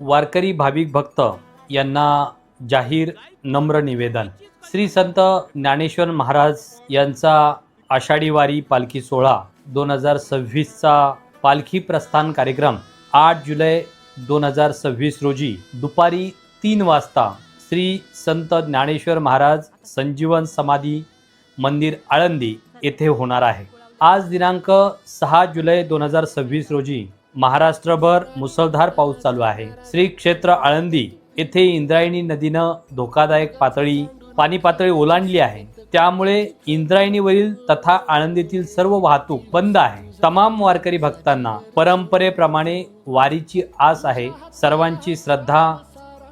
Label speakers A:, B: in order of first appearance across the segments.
A: वारकरी भाविक भक्त यांना जाहीर नम्र निवेदन। श्री संत ज्ञानेश्वर महाराज यांचा आषाढी वारी पालखी सोहळा 2026चा पालखी प्रस्थान कार्यक्रम 8 जुलै 2026 रोजी दुपारी 3 वाजता श्री संत ज्ञानेश्वर महाराज संजीवन समाधी मंदिर आळंदी येथे होणार आहे। आज दिनांक 6 जुलै 2026 रोजी महाराष्ट्रभर मुसळधार पाऊस चालू आहे। श्री क्षेत्र आळंदी येथे इंद्रायणी नदीनं धोकादायक पाणी पातळी ओलांडली आहे। त्यामुळे इंद्रायणीवरील तथा आळंदीतील सर्व वाहतूक बंद आहे। तमाम वारकरी भक्तांना परंपरेप्रमाणे वारीची आस आहे। सर्वांची श्रद्धा,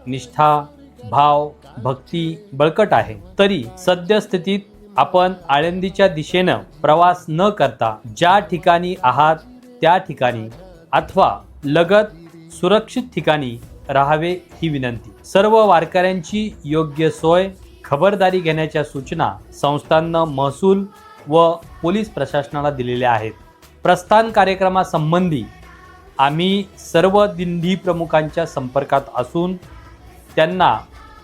A: निष्ठा, भाव, भक्ती बळकट आहे। तरी सद्यस्थितीत आपण आळंदीच्या दिशेनं प्रवास न करता ज्या ठिकाणी आहात त्या ठिकाणी अथवा लगत सुरक्षित ठिकाणी राहावे ही विनंती। सर्व वारकऱ्यांची योग्य सोय, खबरदारी घेण्याच्या सूचना संस्थांना महसूल व पोलीस प्रशासनाला दिलेल्या आहेत। प्रस्थान कार्यक्रमासंबंधी आम्ही सर्व दिंडी प्रमुखांच्या संपर्कात असून त्यांना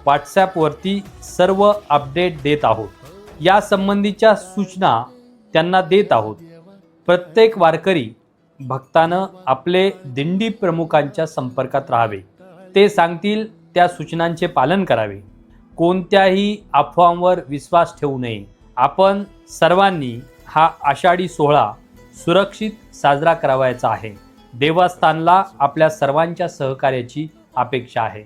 A: व्हॉट्सॲपवरती सर्व अपडेट देत आहोत। या संबंधीच्या सूचना त्यांना देत आहोत। प्रत्येक वारकरी भक्तानं आपले दिंडी प्रमुखांच्या संपर्कात राहावे। ते सांगतील त्या सूचनांचे पालन करावे। कोणत्याही अफवांवर विश्वास ठेवू नये। आपण सर्वांनी हा आषाढी सोहळा सुरक्षित साजरा करावायचा आहे। देवस्थानला आपल्या सर्वांच्या सहकार्याची अपेक्षा आहे।